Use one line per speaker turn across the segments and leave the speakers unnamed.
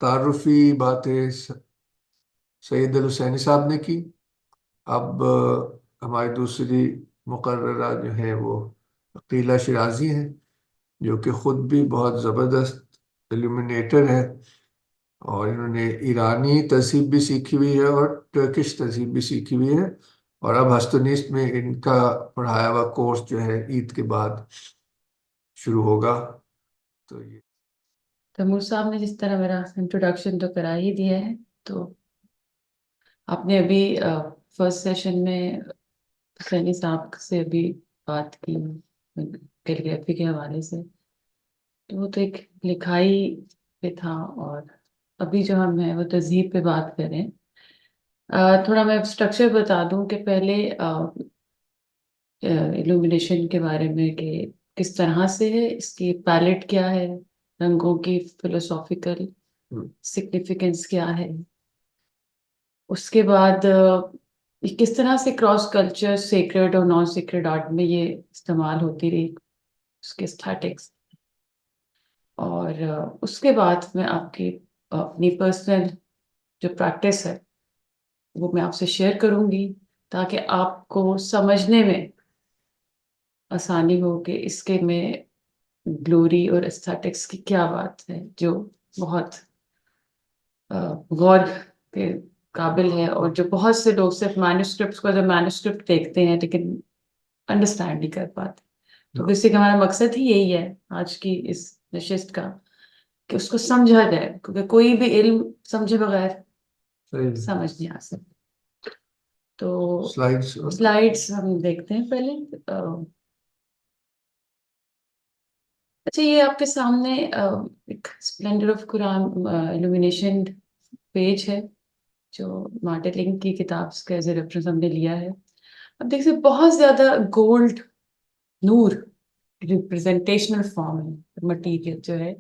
तारुफी बातें सैयद अल हुसैनी साहब ने की। अब हमारी दूसरी मुकर्ररा जो है वो अकीला शिराजी हैं, जो कि खुद भी बहुत ज़बरदस्त इल्यूमिनेटर है। और इन्होंने ईरानी तहजीब भी सीखी हुई है और टर्किश तहजीब भी सीखी हुई है। और अब हस्तनिस्त में इनका पढ़ाया हुआ कोर्स जो है ईद के बाद शुरू होगा। तो ये
तैमूर साहब ने जिस तरह मेरा इंट्रोडक्शन तो करा ही दिया है, तो आपने अभी फर्स्ट सेशन में सैनी साहब से अभी बात की कैलीग्राफी के हवाले से। तो वो तो एक लिखाई पे था, और अभी जो हम है वो तहजीब पे बात करें। थोड़ा मैं स्ट्रक्चर बता दूं कि पहले इल्यूमिनेशन के बारे में कि किस तरह से है, इसकी पैलेट क्या है, रंगों की फिलोसॉफिकल सिग्निफिकेंस क्या है। उसके बाद ये किस तरह से क्रॉस कल्चर सेक्रेड और नॉन सेक्रेड आर्ट में ये इस्तेमाल होती रही, उसके एस्थेटिक्स। और उसके बाद मैं आपकी अपनी पर्सनल जो प्रैक्टिस है वो मैं आपसे शेयर करूंगी, ताकि आपको समझने में आसानी हो कि इसके में ग्लोरी और एस्थेटिक्स की क्या बात है, जो बहुत गौर के काबिल है, और जो बहुत से लोग सिर्फ मैन्युस्क्रिप्ट को जब मैन्युस्क्रिप्ट देखते हैं लेकिन अंडरस्टैंड नहीं कर पाते। तो बेसिक हमारा मकसद ही यही है आज की इस नशिस्त का, कि उसको समझा जाए, क्योंकि कोई भी इल्म समझे बगैर
सही
समझ नहीं आ सकता। तो
स्लाइड्स।
स्लाइड्स हम देखते हैं पहले। अच्छा, ये आपके सामने एक splendour of Quran illumination page है, जो मार्टिन लिंक की किताब का एज ए रेफरेंस हमने लिया है। अब देख सकते बहुत ज्यादा गोल्ड नूर रिप्रेजेंटेशनल फॉर्म है मटेरियल जो है,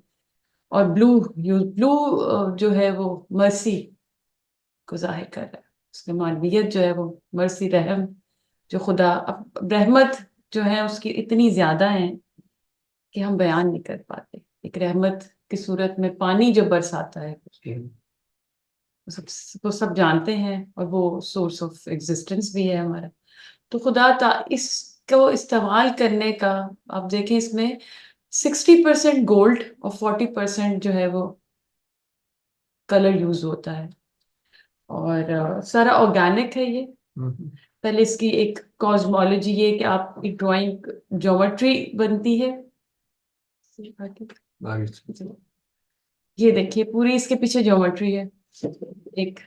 और ब्लू जो है वो मर्सी को जाहिर कर रहा है। उसमें मानवीयत जो है वो मर्सी रहम, जो खुदा अब रहमत जो है उसकी इतनी ज्यादा है कि हम बयान नहीं कर पाते। एक रहमत की सूरत में पानी जो बरसाता है, वो सब जानते हैं, और वो सोर्स ऑफ एग्जिस्टेंस भी है हमारा। तो इसको इस्तेमाल करने का, आप देखें इसमें 60% गोल्ड और 40% जो है वो कलर यूज होता है, और सारा ऑर्गेनिक है ये। पहले इसकी एक कॉस्मोलॉजी ये कि आप एक ड्राइंग ज्योमेट्री बनती है। ये देखिए पूरी इसके पीछे ज्योमेट्री है, एक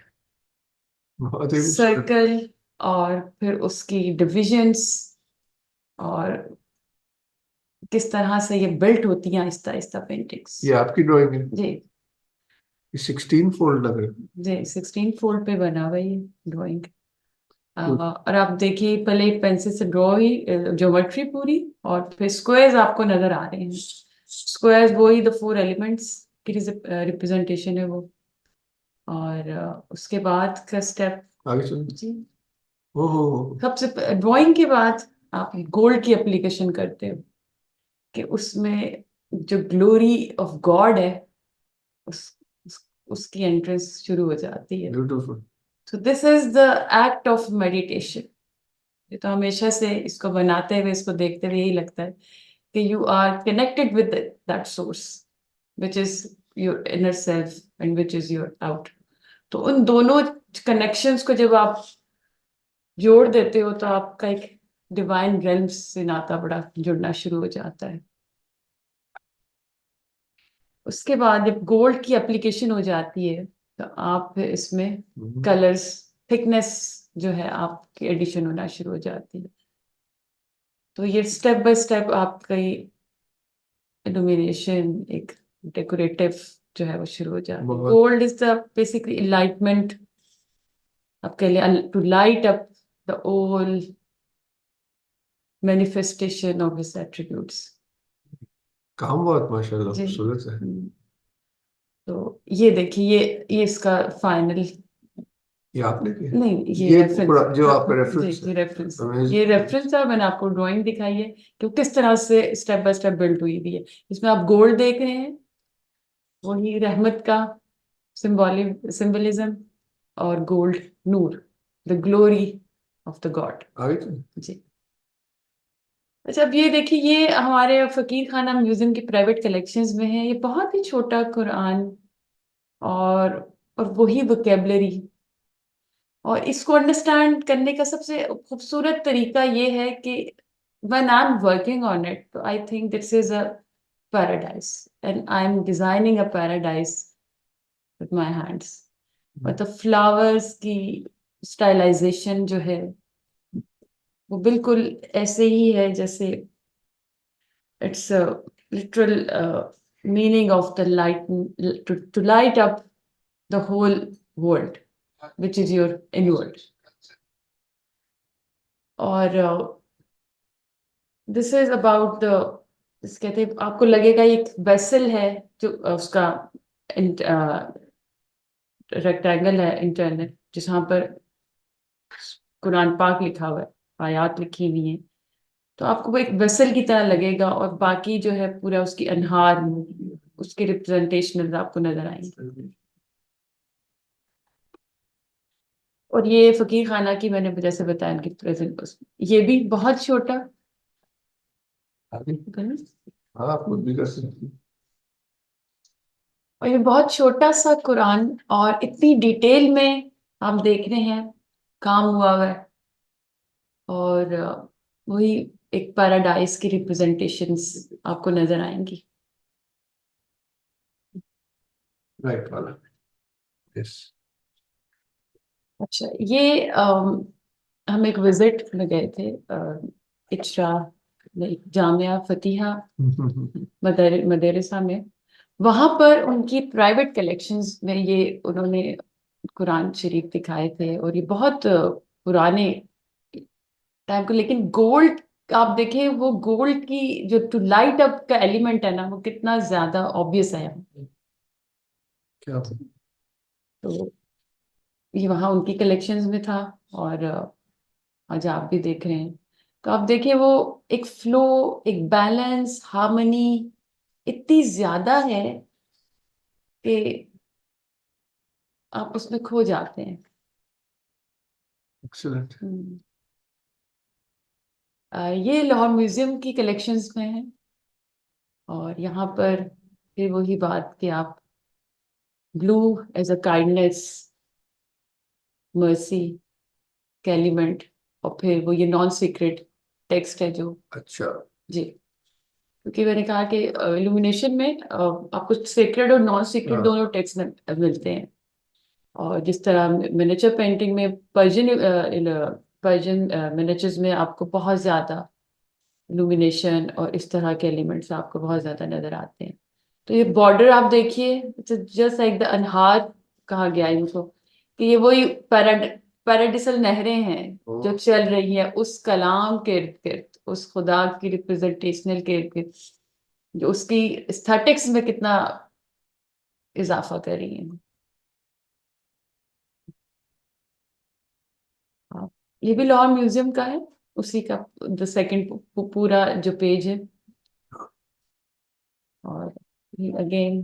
बहुत ही खूबसूरत।
सर्कल, और फिर उसकी डिविजन्स, और किस तरह से ये बिल्ट होती हैं आहिस्ता आहिस्ता पेंटिंग्स।
ये आपकी ड्राइंग है?
जी।
ये 16 फोल्ड लग रहा है।
जी, 16 फोल्ड पे बना हुआ ये ड्राइंग। और आप देखिए पहले पेंसिल से ड्रॉ ही ज्योमेट्री पूरी, और फिर स्क्वायर्स आपको नजर आ रहे हैं। स्क्वायर्स वही द फोर एलिमेंट्स की रिप्रेजेंटेशन है वो। और उसके बाद का स्टेप।
आगे चलो।
जी।
ओहो।
सबसे ड्राइंग के बाद आप गोल्ड की एप्लीकेशन करते हो, कि उसमें जो ग्लोरी ऑफ गॉड है उसकी एंट्रेंस शुरू हो जाती है।
Beautiful.
So this is the act of meditation. ये तो हमेशा से इसको बनाते हुए, इसको देखते हुए यही लगता है कि you are connected with that source which is your inner self and which is your out. तो उन दोनों कनेक्शंस को जब आप जोड़ देते हो तो आपका एक डिवाइन रेल्म्स से नाता बड़ा जुड़ना शुरू हो जाता है। उसके बाद जब गोल्ड की एप्लीकेशन हो जाती है तो आप इसमें कलर्स, थिकनेस जो है आपकी एडिशन होना शुरू हो जाती है। तो ये स्टेप बाय स्टेप आपका इल्यूमिनेशन एक डेकोरेटिव जो है वो शुरू हो जाता है।
बहुत
gold is the basically enlightenment आपके लिए, to light up the all manifestation of his attributes.
काम बहुत माशाल्लाह
जी।
खूबसूरत है।
तो ये देखिए, ये इसका फाइनल।
ये आपने किया?
नहीं, ये
ये
रेफरेंस।
जो आपका
जी,
रेफरेंस है।
ये रेफरेंस। ये
अमेजिंग।
रेफरेंस है, मैंने आपको ड्राइंग दिखाई है कि वो किस तरह से स्टेप बाय स्टेप बिल्ड हुई हुई है। इसमें आप गोल्ड देख रहे हैं, वही रहमत का सिंबलिज्म, और gold Noor, the glory of the God.
आगे तो
जी। अच्छा, अब ये देखिए, ये हमारे फकीर खाना म्यूजियम की प्राइवेट कलेक्शंस में है। ये बहुत ही छोटा कुरान, और और वही वोकेबलरी, और इसको अंडरस्टैंड करने का सबसे खूबसूरत तरीका ये है कि when I'm working on it, so I think this is a paradise, and I'm designing a paradise with my hands. मतलब फ्लावर्स की स्टाइलाइजेशन जो है वो बिल्कुल ऐसे ही है जैसे it's literal meaning of the light, to light up the whole world, which is your inward. और दिस इज अबाउट द, इस कहते हैं, आपको लगेगा एक वेसल है जो उसका रेक्टेंगल है इंटरनल, जहाँ पर कुरान पाक लिखा हुआ है, आयात लिखी हुई है, तो आपको वो एक वेसल की तरह लगेगा, और बाकी जो है पूरा उसकी अनहार, उसके रिप्रेजेंटेशन आपको नजर आएंगे। और ये फकीर खाना की मैंने जैसे बताया इनकी प्रेजेंट, ये भी बहुत छोटा।
आगे। हाँ, आप खुद भी कर सकती
और ये बहुत छोटा सा कुरान, और इतनी डिटेल में आप देख रहे हैं काम हुआ हुआ है, और वही एक पैराडाइज की रिप्रेजेंटेशंस आपको नजर आएंगी।
राइट वाला। यस।
अच्छा, ये हम एक विजिट में गए थे, इचरा जामिया फतिहा मदरसा में। वहां पर उनकी प्राइवेट कलेक्शंस में ये उन्होंने कुरान शरीफ दिखाए थे, और ये बहुत पुराने टाइम को, लेकिन गोल्ड, आप देखें वो गोल्ड की जो टू लाइट अप का एलिमेंट है ना, वो कितना ज्यादा ऑब्वियस है।
क्या?
तो ये वहाँ उनकी कलेक्शंस में था, और आज आप भी देख रहे हैं, तो आप देखिए वो एक फ्लो, एक बैलेंस, हार्मनी इतनी ज्यादा है कि आप उसमें खो जाते हैं।
एक्सीलेंट।
ये लाहौर म्यूजियम की कलेक्शंस में है, और यहाँ पर फिर वही बात कि आप blue as a kindness, mercy का एलिमेंट, और फिर वो ये नॉन सीक्रेट टेक्स्ट है जो।
अच्छा।
जी, क्योंकि मैंने कहा कि इल्यूमिनेशन में आपको सीक्रेट और नॉन सीक्रेट
हाँ।
दोनों टेक्स्ट मिलते हैं। और जिस तरह मिनिएचर पेंटिंग में पर्शियन मिनिएचर्स में आपको बहुत ज्यादा इल्यूमिनेशन और इस तरह के एलिमेंट्स आपको बहुत ज्यादा नजर आते हैं। तो ये बॉर्डर आप देखिए, जस्ट लाइक द अनहार कहा गया है इनको, कि ये वही पैराडिसल नहरें हैं जो चल रही है उस कलाम के इर्द गिर्द, उस खुदा की रिप्रेजेंटेशनल के इर्द गिर्द, जो उसकी एस्थेटिक्स में कितना इजाफा कर रही है। हाँ, ये भी लाहौर म्यूजियम का है, उसी का द सेकंड पूरा जो पेज है। और अगेन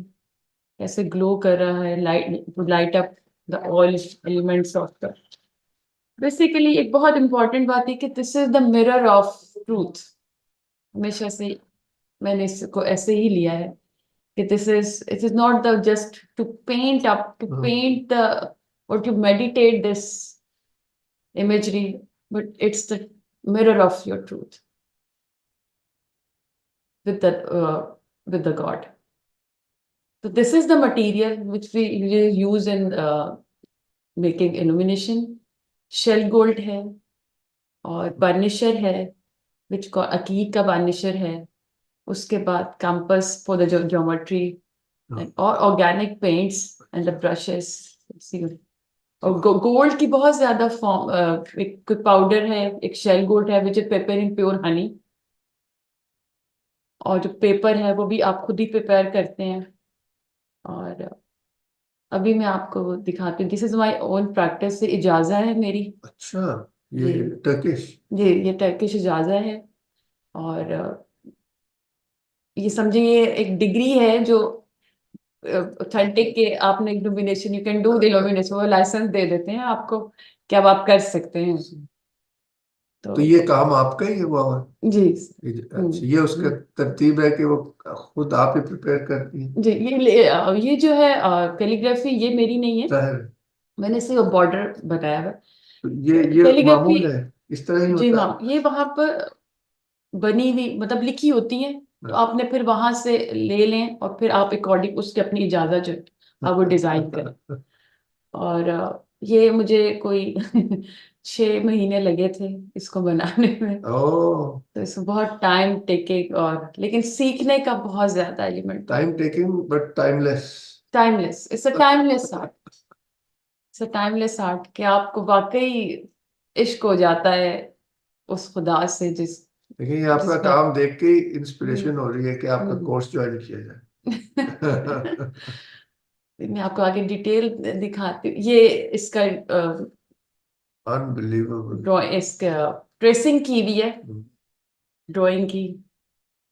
कैसे ग्लो कर रहा है, light up the all elements of the, basically एक बहुत इंपॉर्टेंट बात है कि this is the mirror of truth. हमेशा से मैंने इसको ऐसे ही लिया है कि this is, it is not the just to paint up, to paint the और to meditate this imagery, but it's the mirror of your truth with the God. So this is the material which we usually use in making illumination. Shell gold है, और बर्निशर है, which अकीक का बर्निशर है। उसके बाद campus for the geometry, और organic paints and the brushes. और gold की बहुत ज्यादा फॉर्म, एक पाउडर है, एक शेल गोल्ड है which is paper in pure Honey, और जो पेपर है वो भी आप खुद ही प्रिपेयर करते हैं। और अभी मैं आपको दिखाती हूँ, this is my own practice, से इजाजा है मेरी।
अच्छा, ये टर्किश।
ये टर्किश इजाजा है, और ये समझिए ये एक डिग्री है जो ऑथेंटिक के आपने illumination, you can do the illumination, वो लाइसेंस दे देते हैं आपको कि अब आप कर सकते हैं। तो
तो ये काम आपका ही है वो?
जी।
अच्छा, ये उसका तरतीब है कि वो खुद आप ही प्रिपेयर करती हैं?
जी, ये जो है कैलीग्राफी, ये मेरी नहीं है,
जाहिर।
मैंने सिर्फ बॉर्डर बनाया हुआ।
तो ये
कैलीग्राफी,
मामूल है, इस तरह ही
जी
होता
मैम, ये वहां पर बनी हुई मतलब लिखी होती है, तो
है।
आपने फिर वहां से ले लें और फिर आप अकॉर्डिंग उसकी अपनी इजाजत जो आप वो डिजाइन करें। और ये मुझे कोई 6 महीने लगे थे इसको बनाने में।
ओह,
तो इसमें बहुत टाइम टेकिंग, और लेकिन सीखने का बहुत ज्यादा एलिमेंट है।
Time taking but timeless.
Timeless, it's a timeless art, it's a timeless art कि आपको वाकई इश्क हो जाता है उस खुदा से
देखिए, ये आपका
जिसमें
काम देख के
हम्म,
इंस्पिरेशन हो रही है कि आपका
हम्म।
कोर्स ज्वाइन किया जाए।
मैं आपको आगे डिटेल दिखाती हूँ। ये इसका
अनबिलीवेबल।
ड्रॉइंग, इसका ट्रेसिंग की हुई है ड्राइंग की,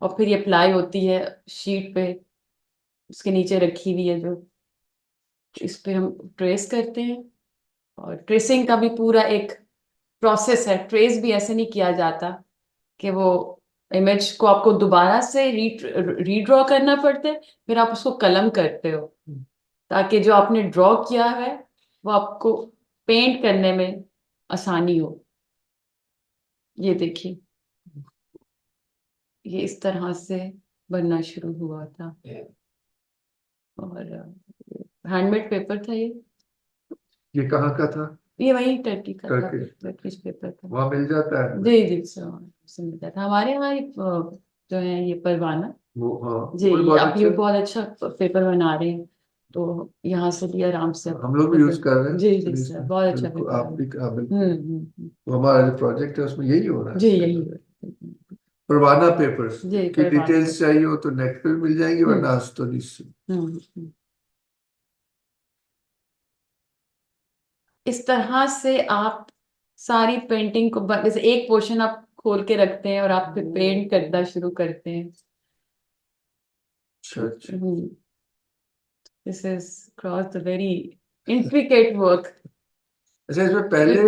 और फिर ये अप्लाई होती है शीट पे, उसके नीचे रखी हुई है जो, इस पे हम ट्रेस करते हैं। और ट्रेसिंग का भी पूरा एक प्रोसेस है, ट्रेस भी ऐसे नहीं किया जाता कि वो इमेज को आपको दोबारा से रीड्रॉ करना पड़ता है, फिर आप उसको कलम करते हो ताकि जो आपने ड्रॉ किया है वो आपको पेंट करने में आसानी हो। ये देखिए, ये इस तरह से बनना शुरू हुआ था, और हैंडमेड पेपर था ये।
ये कहाँ का था?
ये वही टर्की का था,
टर्की?
टर्किश पेपर था।
वहाँ मिल जाता है?
जी जी सर, से मिलता था हमारे यहाँ जो है ये परवाना।
वो, हाँ,
जी,
वो भी बहुत
आप ये
अच्छा है।
बहुत अच्छा पेपर बना रहे हैं, तो यहाँ से भी आराम से
हम लोग भी यूज कर रहे हैं
जी जी
सीरीज
सर,
में।
बहुत अच्छा
बिल्कुल,
पेपर
आप
है।
भी, हाँ बिल्कुल।
हम्म।
तो हमारा जो प्रोजेक्ट है उसमें यही हो रहा है
जी
इसके
यही
अंदर।
है।
परवाना पेपर्स
जी
की
परवाना
डिटेल्स
पेपर।
चाहिए हो तो नेट पे भी मिल जाएंगी,
हम्म
वरना हस्तोनी से।
हम्म। इस तरह से आप सारी पेंटिंग को जैसे एक पोर्शन आप खोल के रखते हैं और आप फिर पेंट करना शुरू करते हैं।
अच्छा अच्छा।
This is cross the very intricate work.
अच्छा, इसमें पहले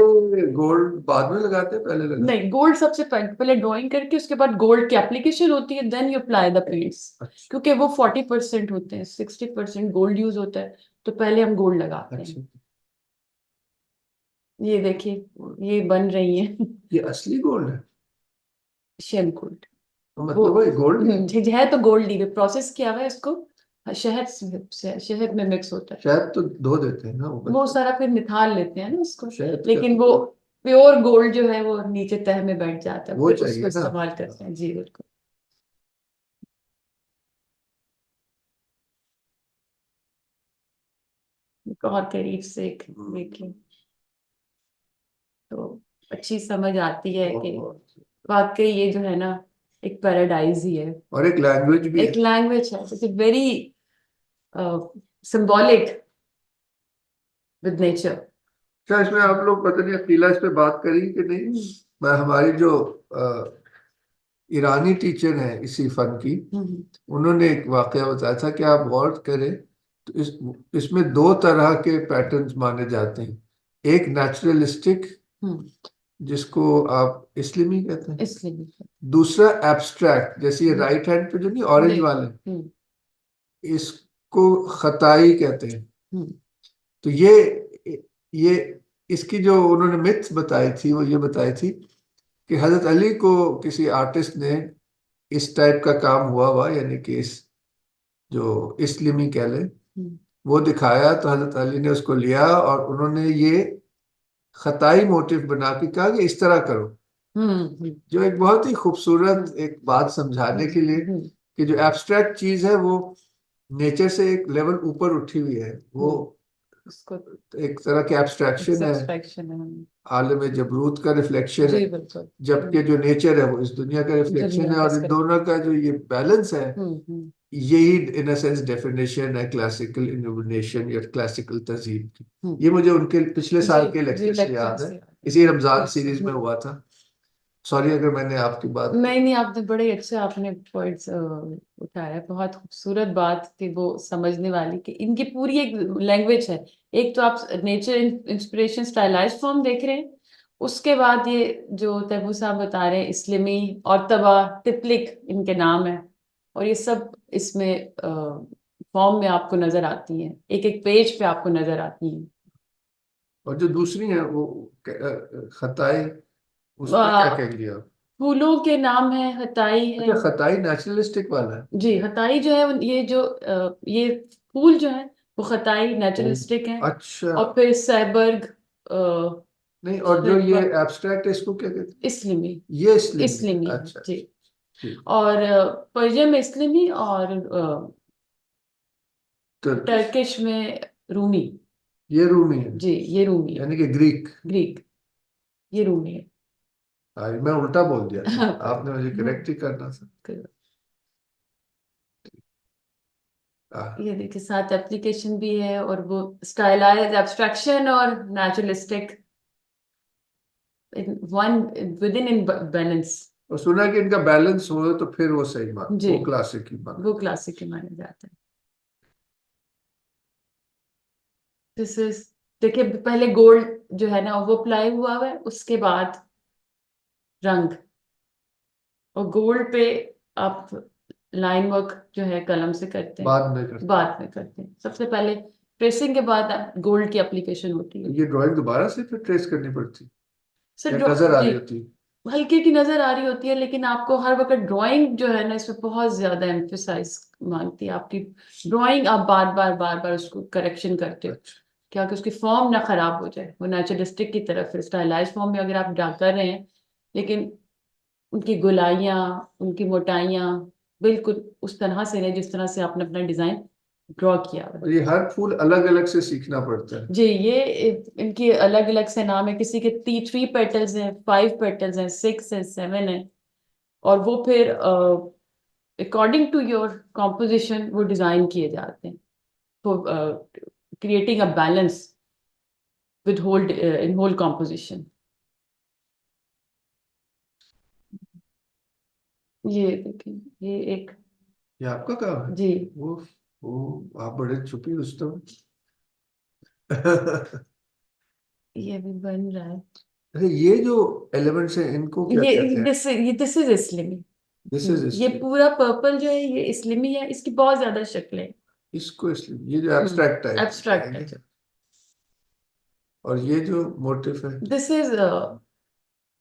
गोल्ड बाद में लगाते हैं, पहले लगाते
नहीं, गोल्ड सबसे पहले पहले ड्राइंग करके उसके बाद गोल्ड की एप्लीकेशन होती है, then you apply the paints.
हैं? अच्छा
क्योंकि वो 40% होते हैं, 60% गोल्ड यूज होता है, तो पहले हम गोल्ड लगाते हैं।
अच्छा।
ये देखिए, ये बन रही है
ये असली गोल्ड है?
Shell gold.
तो
वो
मतलब वही गोल्ड ही है?
है तो गोल्ड ही, प्रोसेस किया हुआ है इसको, शहद में मिक्स होता है।
शायद तो धो देते हैं ना ऊपर
वो
से।
सारा फिर निकाल लेते हैं ना उसको,
शायद का
लेकिन वो प्योर गोल्ड जो है वो नीचे तह में बैठ जाता है,
वो
फिर उसको
चाहिए ना।
इस्तेमाल करते हैं। जी बिल्कुल। और करीब से देखिए तो अच्छी समझ आती है कि
और
वाकई ये जो है ना एक पैराडाइज ही है,
एक लैंग्वेज भी
एक
है।
लैंग्वेज है, it's very symbolic with nature.
अच्छा, इसमें आप लोग पता नहीं अकेला इस पे बात करेंगे कि नहीं। मैं, हमारी जो ईरानी टीचर हैं इसी फन की, उन्होंने एक वाकया बताया था कि आप गौर करें तो इसमें दो तरह के पैटर्न्स माने जाते हैं। एक नेचुरलिस्टिक, जिसको आप इस्लामी कहते हैं।
इसलिए
दूसरा एब्स्ट्रैक्ट, जैसे ये राइट हैंड पे जो नहीं ऑरेंज
देख
वाले, इसको खताई कहते हैं। तो ये इसकी जो उन्होंने मिथ बताई थी वो ये बताई थी कि हजरत अली को किसी आर्टिस्ट ने इस टाइप का काम हुआ हुआ, यानी कि इस जो इस्लामी कह लें, वो दिखाया तो हजरत अली ने उसको लिया और उन्होंने ये खताई मोटिव बना के कहा कि इस तरह करो। जो एक बहुत ही खूबसूरत एक बात समझाने के लिए कि जो एब्स्ट्रैक्ट चीज है वो नेचर से एक लेवल ऊपर उठी हुई है, वो
उसको
एक तरह की एब्स्ट्रैक्शन है,
सेटिस्फैक्शन है।
आलम जबरूत का रिफ्लेक्शन है।
जी बिल्कुल।
जबकि जो नेचर है वो इस दुनिया का रिफ्लेक्शन
दुनिया
है,
का
और इन
इसका
दोनों का जो ये बैलेंस है,
हम्म।
यही इन अ सेंस डेफिनेशन है क्लासिकल इल्यूमिनेशन या क्लासिकल तहजीब की।
हम्म।
ये मुझे उनके पिछले
जी
साल के
जी
लेक्चर से
लेक्चर
याद है,
से
इसी रमजान सीरीज में हुआ था। सॉरी अगर मैंने आपकी बात।
नहीं, आपने बड़े अच्छे आपने पॉइंट्स उठाया। बहुत खूबसूरत बात थी वो समझने वाली कि इनकी पूरी एक लैंग्वेज है। एक तो आप नेचर इंस्पिरेशन स्टाइलाइज्ड फॉर्म देख रहे हैं, उसके बाद ये जो तैमूर साहब बता रहे हैं इस्लामी और तबा तिपलिक इनके नाम है, और ये सब इसमें फॉर्म में आपको नजर आती हैं, एक एक पेज पे आपको नजर आती हैं।
और जो दूसरी है वो खताई, उसमें क्या
अ,
कहेंगे आप?
फूलों के नाम है, हताई है।
अच्छा, खताई नेचुरलिस्टिक वाला है।
जी, हताई जो है ये जो ये फूल जो है वो खताई
ओ,
नेचुरलिस्टिक है।
अच्छा।
और फिर सैबर्ग
नहीं, और जो ये एब्स्ट्रैक्ट है इसको क्या कहते
इस्लिमी।
हैं? ये इस्लिमी है,
इस्लिमी है
अच्छा
जी।
अच्छा। ठीक।
और पर्शियन में इस्लिमी, और
टर्किश।
टर्किश में रूमी।
ये रूमी है,
जी, ये रूमी है।
यानी कि ग्रीक।
ग्रीक, ये रूमी है।
हाँ, मैं उल्टा बोल दिया था, आपने मुझे करेक्ट ही करना था। हाँ।
ये देखिए साथ एप्लीकेशन भी है, और वो स्टाइलाइज एब्स्ट्रैक्शन और naturalistic in one with in balance.
और सुना है कि इनका बैलेंस हो तो फिर वो सही मान,
जी,
वो क्लासिक ही मान।
वो क्लासिक के माने जाते हैं। दिस इज, देखिए पहले गोल्ड जो है ना वो अप्लाई हुआ हुआ है, उसके बाद रंग, और गोल्ड पे आप लाइन वर्क जो है कलम से करते हैं,
बाद में करते।
बाद में करते हैं। सबसे पहले ट्रेसिंग के बाद गोल्ड की एप्लीकेशन होती
तो
है।
ये ड्राइंग दोबारा से फिर ट्रेस करनी पड़ती
सर
या नजर आ
जी,
रही होती?
हल्की की नजर आ रही होती है, लेकिन आपको हर वक्त ड्राइंग जो है ना इसमें बहुत ज्यादा एम्फेसाइज मांगती है आपकी। ड्राइंग आप बार बार बार बार उसको करेक्शन करते हो,
अच्छा।
क्या कि उसकी फॉर्म ना खराब हो जाए, वो नेचुरलिस्टिक की तरफ स्टाइलाइज फॉर्म में अगर आप ड्रा कर रहे हैं, लेकिन उनकी गोलाइयाँ, उनकी मोटाइयाँ बिल्कुल उस तरह से नहीं जिस तरह से आपने अपना डिजाइन ड्रॉ किया हुआ है।
और ये हर फूल अलग अलग से सीखना पड़ता है?
जी, ये इनकी अलग अलग से नाम है। किसी के 3 पेटल्स हैं, 5 पेटल्स हैं, 6 है, 7 है। और वो फिर अकॉर्डिंग टू योर कॉम्पोजिशन वो डिजाइन किए जाते हैं, तो creating a balance with whole in whole composition. ये देखिए, ये एक,
ये आपका काम है?
जी,
वो आप बड़े छुपी रुस्तम हैं।
ये भी बन रहा है।
अरे, ये जो एलिमेंट्स हैं इनको क्या कहते हैं?
दिस इज इस्लिमी।
दिस इज
ये
इसलिए।
पूरा पर्पल जो है ये इस्लिमी है, इसकी बहुत ज्यादा शक्लें हैं।
इसको इसलिए, ये जो एब्स्ट्रैक्ट टाइप
एब्स्ट्रैक्ट
कहेंगे।
है।
और ये जो मोटिफ है?
दिस इज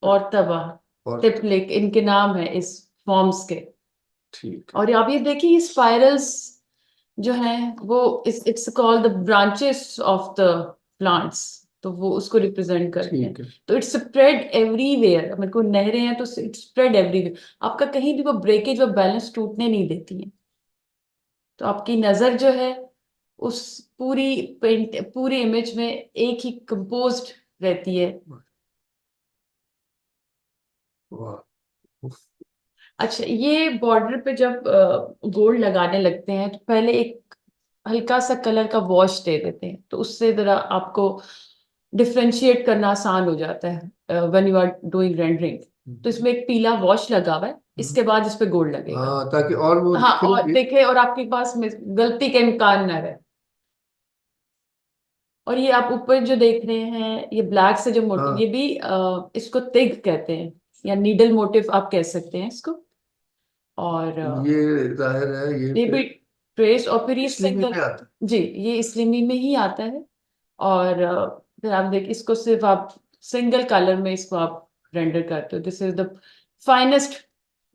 और तबाह
और
टिपलिक इनके नाम है इस फॉर्म्स के।
ठीक है।
और आप ये देखिए स्पाइरल्स जो है वो it's called the branches of the plants, तो वो उसको रिप्रेजेंट करते हैं।
ठीक है।
तो इट्स स्प्रेड एवरीवेयर, मेरे को नहरें हैं तो इट्स स्प्रेड एवरीवेयर, आपका कहीं भी वो ब्रेकेज और बैलेंस टूटने नहीं देती है। तो आपकी नजर जो है उस पूरी पेंट पूरी इमेज में एक ही कंपोज्ड रहती है।
वाह। उफ।
अच्छा, ये बॉर्डर पे जब गोल्ड लगाने लगते हैं तो पहले एक हल्का सा कलर का वॉश दे देते हैं, तो उससे जरा आपको डिफ्रेंशिएट करना आसान हो जाता है when you are doing rendering. तो इसमें एक पीला वॉश लगा हुआ है, इसके बाद इस पे गोल्ड लगेगा।
हाँ, ताकि और वो
हाँ,
फिर
और देखे और आपके पास गलती का इम्कान ना रहे। और ये आप ऊपर जो देख रहे हैं ये ब्लैक से जो मोटिव,
हाँ,
ये भी इसको तिग कहते हैं, या नीडल मोटिव आप कह सकते हैं इसको। और
ये जाहिर है ये
ये भी
फिर
ट्रेस, और फिर ये
इस्लीमी
सिंगल।
में आता है।
जी, ये इस्लिमी में ही आता है। और फिर आप देख इसको सिर्फ आप सिंगल कलर में इसको आप रेंडर करते हो। This is the finest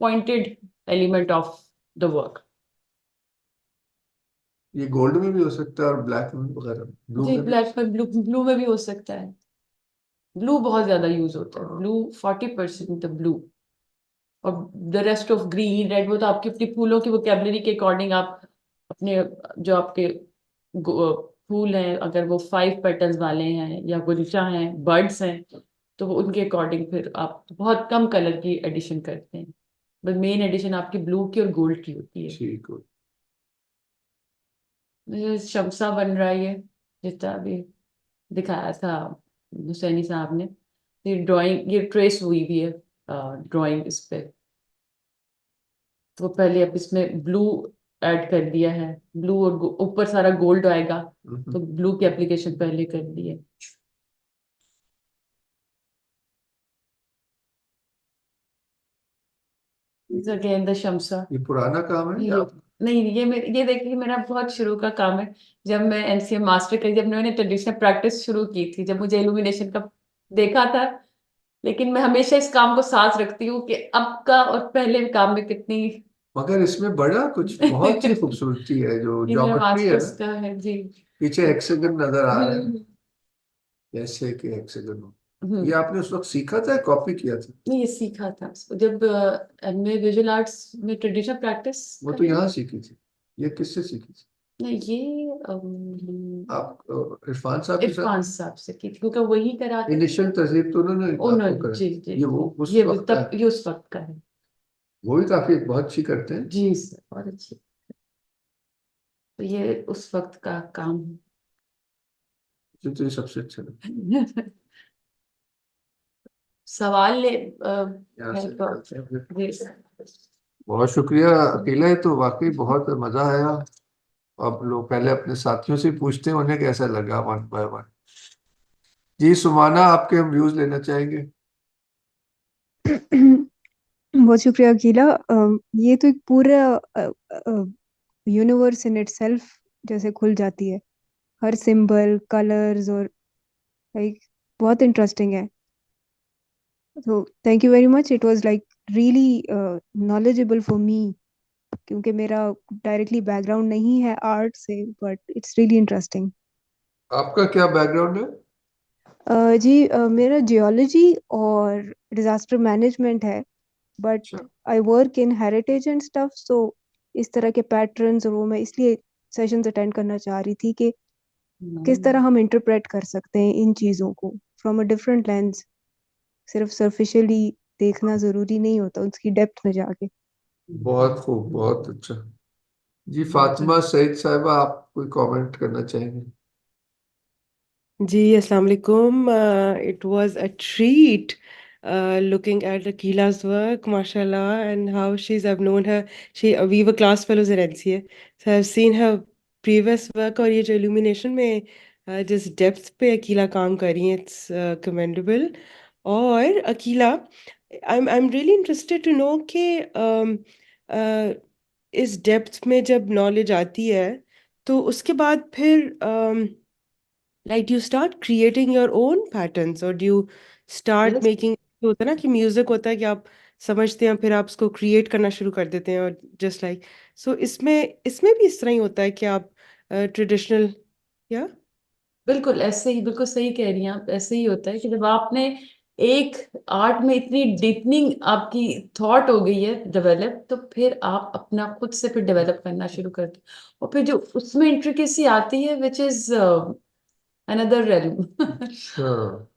pointed element of the work.
ये गोल्ड में भी हो सकता है और ब्लैक में वगैरह, ब्लू
जी,
में भी हो
ब्लैक
सकता
में, ब्लू में भी हो सकता है। ब्लू बहुत ज्यादा यूज होता
है।
है,
हाँ।
Blue 40% blue. और the rest of green red वो तो आपकी अपनी फूलों की वोकेबलरी के अकॉर्डिंग आप अपने जो आपके फूल हैं, अगर वो 5 पेटल्स वाले हैं या गुलचा हैं, बर्ड्स हैं, तो वो उनके अकॉर्डिंग फिर आप बहुत कम कलर की एडिशन करते हैं। बस मेन एडिशन आपकी ब्लू की और गोल्ड की होती है।
ठीक हो।
ये शमसा बन रहा है, ये जितना अभी दिखाया था हुसैनी साहब ने, ये ड्राइंग ये ट्रेस हुई भी है। ड्राइंग इस पे। तो पहले अब इसमें ब्लू ऐड कर दिया है, ब्लू और ऊपर सारा गोल्ड आएगा, तो ब्लू की एप्लीकेशन पहले कर दी है। Again the Shamsa.
ये पुराना काम है या
नहीं, ये देखिए मेरा बहुत शुरू का काम है। जब मैं एनसीए मास्टर करी, जब मैंने ट्रेडिशनल प्रैक्टिस शुरू की थी, जब मुझे इल्यूमिनेशन का देखा था, लेकिन मैं हमेशा इस काम को साथ रखती हूँ कि अब का और पहले काम में कितनी
मगर इसमें बड़ा कुछ बहुत सी खूबसूरती है, जो
ये मेरा
ज्योमेट्री है
मास्टर्स
ना।
का है जी।
पीछे हेक्सागन नजर आ रहे हैं,
हम्म।
जैसे कि हेक्सागन हो। ये
हम्म।
आपने उस वक्त सीखा था, कॉपी किया था?
नहीं, ये सीखा था उसको जब एमए विजुअल आर्ट्स में ट्रेडिशनल प्रैक्टिस
वो तो
कर रही
यहाँ
थी।
सीखी थी। ये किससे सीखी थी?
नहीं, ये
आप इरफान साहब के साथ?
इरफान साहब से की थी, क्योंकि वही कराते थे।
इनिशियल तहजीब तो उन्होंने आपको
उन्होंने
करा?
जी जी
ये
जी,
वो उस
ये भी
वक्त का
तब
है?
ये उस वक्त का है।
वो भी काफी बहुत अच्छी करते हैं।
जी सर, बहुत अच्छी। तो ये उस वक्त का काम
मुझे तो ये सबसे अच्छा लगा।
है। सवाल ले
यहाँ
है
से
तो
निकलते हैं फिर।
जी सर।
बहुत शुक्रिया। अकेला है तो वाकई बहुत मजा आया। अब लोग पहले अपने साथियों से पूछते हैं उन्हें कैसा लगा, वन बाय वन। जी सुमाना, आपके हम व्यूज लेना चाहेंगे।
बहुत शुक्रिया अकीला। ये तो एक पूरा यूनिवर्स इन इटसेल्फ जैसे खुल जाती है, हर सिंबल कलर्स और लाइक बहुत इंटरेस्टिंग है। तो thank you very much, it was like really knowledgeable for me, क्योंकि मेरा डायरेक्टली बैकग्राउंड नहीं है आर्ट से, बट इट्स रियली इंटरेस्टिंग।
आपका क्या बैकग्राउंड है?
जी, मेरा जियोलॉजी और डिजास्टर मैनेजमेंट है,
अच्छा।
But I work in heritage and stuff, so इस तरह के पैटर्न्स और वो मैं इसलिए सेशंस अटेंड करना चाह रही थी कि किस तरह हम इंटरप्रेट कर सकते हैं इन चीज़ों को फ्रॉम अ डिफरेंट लेंस। सिर्फ सरफिशियली देखना ज़रूरी नहीं होता, उसकी डेप्थ में जाके।
बहुत खूब, बहुत अच्छा। जी फातिमा सईद साहिबा, आप कोई कमेंट करना चाहेंगे?
जी अस्सलाम वालेकुम। It was a treat looking at Akila's work, mashallah, and how she's, I've known her. We were class fellows at NCA, so I've seen her previous work, और ये जो illumination में जिस depth पे अकीला काम कर रही है, it's commendable. और Akila, I'm really interested to know कि uh, इस depth में जब knowledge आती है, तो उसके बाद फिर like do you start creating your own patterns, or do you start
yes,
making, होता है ना कि म्यूजिक होता है कि आप समझते हैं फिर आप उसको क्रिएट करना शुरू कर देते हैं, और जस्ट लाइक सो इसमें इसमें भी इस तरह ही होता है कि आप ट्रेडिशनल या
बिल्कुल ऐसे ही, बिल्कुल सही कह रही हैं आप। ऐसे ही होता है कि जब आपने एक आर्ट में इतनी डीपनिंग आपकी थॉट हो गई है डेवलप, तो फिर आप अपना खुद से फिर डेवलप करना शुरू करते हो, और फिर जो उसमें इंट्रिकेसी आती है विच इज अनदर रेलम।
अच्छा।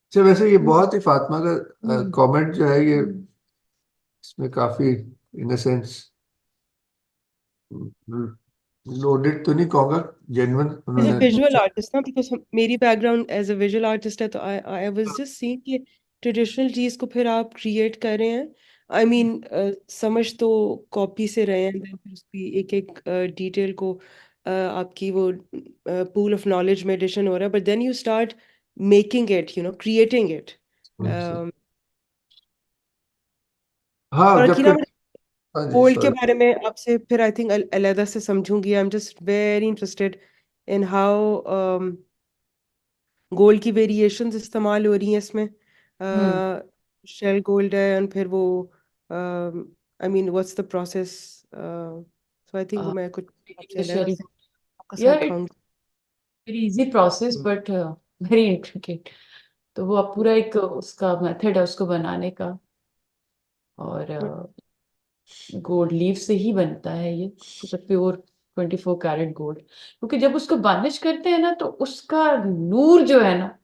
अच्छा, वैसे ये बहुत ही फातिमा का कमेंट जो है ये, इसमें काफी इन द सेंस लोडेड तो नहीं कहूँगा, जेन्युइन
एज ए
उन्होंने
विजुअल
अच्छा।
आर्टिस्ट ना, बिकॉज मेरी background as a visual artist है, तो I I was just seeing कि ट्रेडिशनल चीज को फिर आप क्रिएट कर रहे हैं। आई मीन समझ तो कॉपी से रहे हैं, then फिर उसकी एक एक डिटेल को आपकी वो पूल ऑफ नॉलेज में एडिशन हो रहा है, but then you start making it, creating it.
हाँ
और
जबकि।
अकीला,
हाँ जी
गोल्ड के
सॉरी।
बारे में आपसे फिर आई थिंक अलग से समझूंगी। I am just very interested in how gold की वेरिएशंस इस्तेमाल हो रही हैं इसमें।
हम्म।
शेल गोल्ड है, और फिर वो I mean what's the process, so I think वो मैं कुछ आपसे अलग से आपके साथ
या इट
खाऊंगी।
Very easy process but very intricate. तो वो आप पूरा एक उसका मेथड है उसको बनाने का, और गोल्ड लीफ से ही बनता है ये, प्योर 24 कैरेट गोल्ड। क्योंकि जब उसको बार्निश करते हैं ना, तो उसका नूर जो है ना,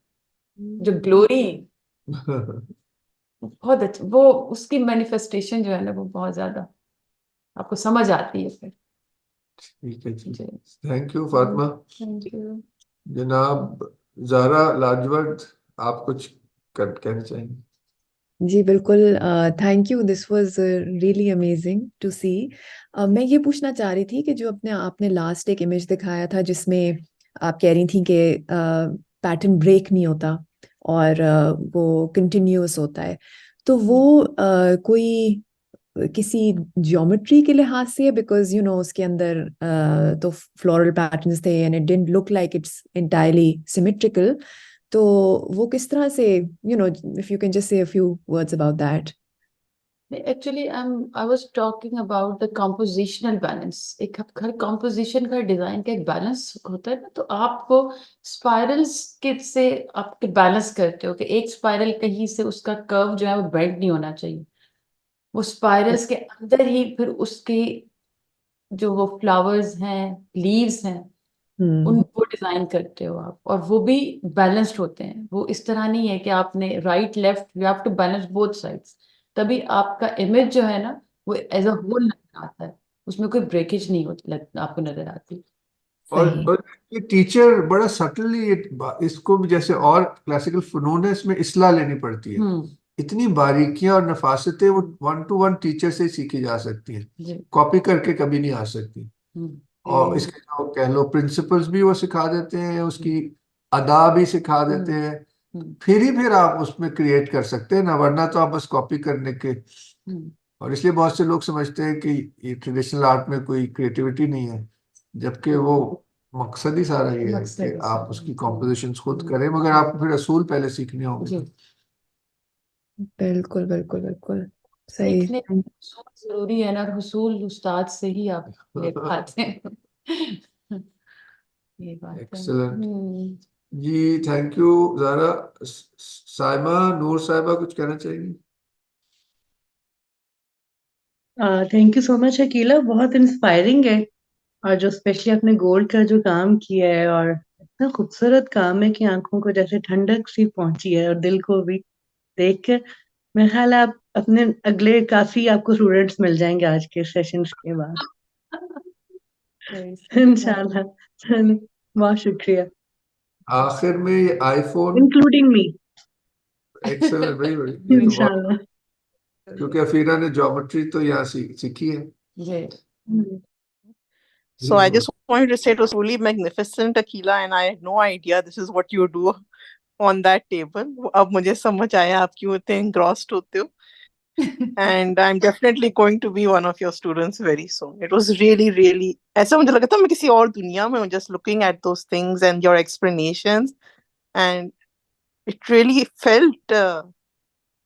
जो ग्लोरी, बहुत अच्छा वो, उसकी मैनिफेस्टेशन जो है ना, वो बहुत ज्यादा आपको समझ आती है फिर।
ठीक है जी।
जी।
Thank you Fatima.
Thank you.
जनाब जारा लाजवंत, आप कुछ कहना चाहेंगे?
जी बिल्कुल, thank you, this was really amazing to see. मैं ये पूछना चाह रही थी कि जो अपने आपने लास्ट एक इमेज दिखाया था जिसमें आप कह रही थी कि पैटर्न ब्रेक नहीं होता और वो कंटिन्यूअस होता है, तो वो कोई किसी ज्योमेट्री के लिहाज से है? बिकॉज उसके अंदर तो फ्लोरल पैटर्न्स थे and it didn't look like it's entirely symmetrical, तो वो किस तरह से, if you can just say a few words about that.
Actually I was talking about the compositional balance. एक हर कंपोजिशन का डिजाइन का एक बैलेंस होता है ना, तो आपको स्पाइरल्स के से आप बैलेंस करते हो कि एक स्पाइरल कहीं से उसका कर्व जो है वो बेंड नहीं होना चाहिए, वो स्पाइरल्स के अंदर ही फिर उसकी जो वो फ्लावर्स हैं, लीव्स हैं, उनको डिजाइन करते हो आप, और वो भी बैलेंस्ड होते हैं। वो इस तरह नहीं है कि आपने right left, you have to balance both sides, तभी आपका इमेज जो है ना वो एज अ होल नजर आता है, उसमें कोई ब्रेकेज नहीं होती, आपको नजर आती।
सही।
और ये टीचर बड़ा सटनली इसको भी, जैसे और क्लासिकल फनून है, इसमें इस्लाह लेनी पड़ती है। इतनी बारीकियां और नफासतें वो 1 to 1 टीचर से ही सीखी जा सकती हैं,
जी।
कॉपी करके कभी नहीं आ सकती। और इसके जो कह लो प्रिंसिपल्स भी वो सिखा देते हैं, उसकी अदा भी सिखा देते हैं, फिर आप उसमें क्रिएट कर सकते हैं ना, वरना तो आप बस कॉपी करने के। और इसलिए बहुत से लोग समझते हैं कि ये ट्रेडिशनल आर्ट में कोई क्रिएटिविटी नहीं है, जबकि वो मकसद ही सारा ये है
मकसद
कि
ही
आप
सारा
उसकी
है।
कॉम्पोजिशंस खुद करें, मगर आपको फिर असूल पहले सीखने होंगे।
जी।
बिल्कुल बिल्कुल बिल्कुल सही।
सीखने हुसूल जरूरी है ना, और हुसूल उस्ताद से ही आप ले पाते हैं। ये बात है।
एक्सलेंट जी, थैंक यू ज़ारा। साइमा, नूर साहिबा कुछ कहना चाहेंगी?
Thank you so much Akila, बहुत इंस्पायरिंग है। और जो स्पेशली आपने गोल्ड का जो काम किया है, और इतना खूबसूरत काम है कि आंखों को जैसे ठंडक सी पहुंची है और दिल को भी देख के। मेरा ख्याल है आप अपने अगले काफी आपको स्टूडेंट्स मिल जाएंगे आज के सेशंस के बाद। इंशाल्लाह। चलो, बहुत शुक्रिया।
आखिर में ये iPhone,
including me.
Excellent, very very, ये तो बहुत,
इंशाल्लाह।
क्योंकि अफीरा ने ज्योमेट्री तो यहाँ सीखी है।
जी।
So I just wanted to say it was really magnificent, Akila, and I had no idea this is what you do on that table. अब मुझे समझ आया आप क्यों इतने engrossed होते हो. And I'm definitely going to be one of your students very soon. It was really, really, ऐसा मुझे लगा था मैं किसी और दुनिया में हूँ, just looking at those things and your explanations, and it really felt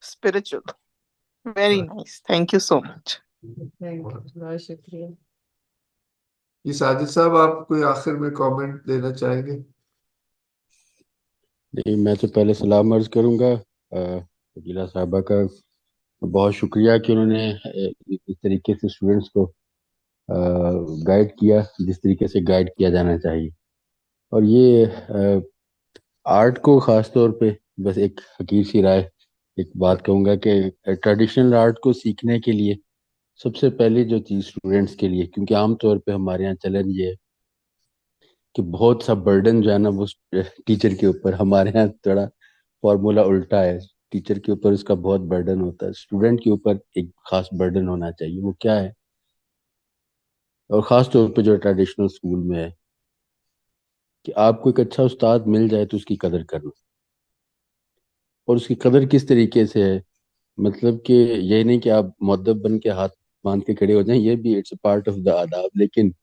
spiritual. Very nice. Thank you so much.
बहुत शुक्रिया।
ये साजिद साहब, आप कोई आखिर में कमेंट देना चाहेंगे?
नहीं, मैं तो पहले सलाम अर्ज करूंगा वकीला साहबा का। बहुत शुक्रिया कि उन्होंने इस तरीके से स्टूडेंट्स को गाइड किया जिस तरीके से गाइड किया जाना चाहिए। और ये आर्ट को ख़ास तौर पे बस एक हकीर सी राय, एक बात कहूँगा कि ट्रेडिशनल आर्ट को सीखने के लिए सबसे पहले जो चीज़ स्टूडेंट्स के लिए, क्योंकि आमतौर पे हमारे यहाँ चलन ये है कि बहुत सा बर्डन जो है ना वो टीचर के ऊपर, हमारे यहाँ थोड़ा फॉर्मूला उल्टा है, टीचर के ऊपर उसका बहुत बर्डन होता है, स्टूडेंट के ऊपर एक खास बर्डन होना चाहिए। वो क्या है? और ख़ास तौर पे जो ट्रेडिशनल स्कूल में है कि आपको एक अच्छा उस्ताद मिल जाए तो उसकी कदर करना। और उसकी कदर किस तरीके से है, मतलब कि ये नहीं कि आप मुअद्दब बन के हाथ बांध के खड़े हो जाएं, ये भी इट्स पार्ट ऑफ द आदाब, लेकिन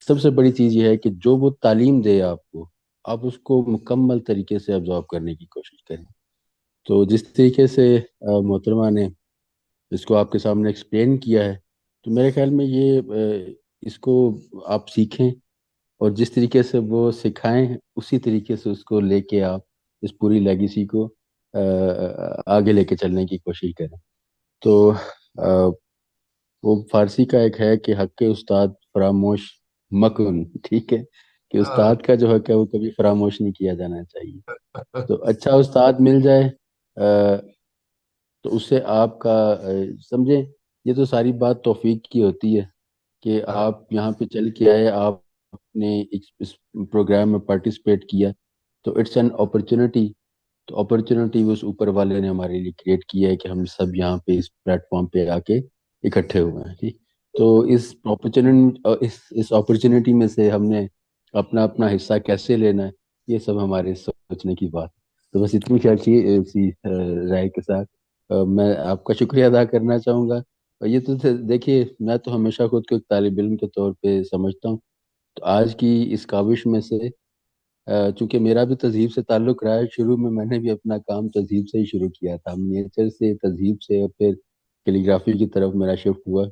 सबसे बड़ी चीज़ ये है कि जो वो तालीम दे आपको, आप उसको मुकम्मल तरीके से ऑब्जॉर्व करने की कोशिश करें। तो जिस तरीके से मोहतरमा ने इसको आपके सामने एक्सप्लेन किया है, तो मेरे ख्याल में ये इसको आप सीखें, और जिस तरीके से वो सिखाएं उसी तरीके से उसको लेके आप इस पूरी लेगेसी को आगे लेके चलने की कोशिश करें। तो वो फारसी का एक है कि हक के उस्ताद फरामोश मकुन, ठीक है, कि उस्ताद का जो हक है वो कभी फरामोश नहीं किया जाना चाहिए। तो अच्छा उस्ताद मिल जाए तो उससे आपका समझे, ये तो सारी बात तौफीक की होती है कि आप यहाँ पे चल के आए, आपने इस प्रोग्राम में पार्टिसिपेट किया, तो इट्स एन अपॉर्चुनिटी तो अपॉर्चुनिटी उस ऊपर वाले ने हमारे लिए क्रिएट की है कि हम सब यहाँ पे इस प्लेटफॉर्म पे आके इकट्ठे हुए हैं, ठीक। तो इस अपॉर्चुनिटी में से हमने अपना अपना हिस्सा कैसे लेना है, ये सब हमारे सोचने की बात। तो बस इतनी सी अच्छी सी राय के साथ मैं आपका शुक्रिया अदा करना चाहूँगा। और ये तो देखिए, मैं तो हमेशा खुद को एक तालिब इल्म के तौर पे समझता हूँ। तो आज की इस काविश में से चूंकि मेरा भी तहजीब से ताल्लुक रहा है, शुरू में मैंने भी अपना काम तहजीब से ही शुरू किया था, नेचर से, तहजीब से, और फिर कैलीग्राफी की तरफ मेरा शिफ्ट हुआ।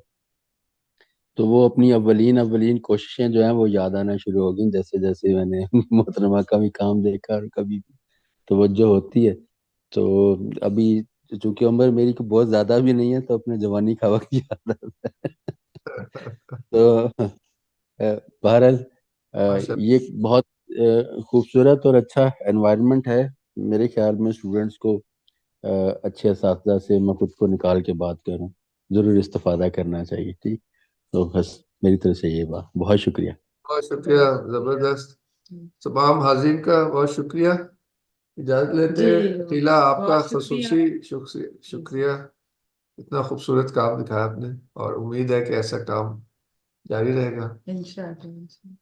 तो वो अपनी अव्वलीन अव्वलीन कोशिशें जो हैं वो याद आना शुरू हो गई, जैसे जैसे मैंने मोहतरमा का भी काम देखा और कभी तवज्जो होती है। तो अभी चूंकि उम्र मेरी को बहुत ज्यादा भी नहीं है, तो अपने जवानी का वक्त याद आता है। तो बहरहाल
माशाल्लाह।
ये बहुत खूबसूरत और अच्छा एनवायरनमेंट है। मेरे ख्याल में स्टूडेंट्स को अच्छे असातिज़ा से मैं खुद को निकाल के बात करूं, ज़रूर इस्तेफादा करना चाहिए, ठीक। तो बस मेरी तरफ से ये बात, बहुत शुक्रिया।
बहुत शुक्रिया, जबरदस्त। तमाम हाजिर का बहुत शुक्रिया। इजाजत लेते
जी
हैं। अकीला, आपका
बहुत शुक्रिया।
खसूसी शुक्रिया शुक्रिया। इतना खूबसूरत काम दिखाया आपने, और उम्मीद है कि ऐसा काम जारी रहेगा।
इंशाल्लाह।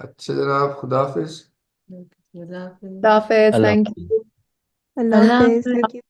अच्छे जनाब, खुदा हाफिज।
अल्लाह हाफिज।
हाफिज,
अल्लाह
थैंक
हाफ़िज़।
You.
Allah
Allah
Hafiz,
Hafiz.
Thank you.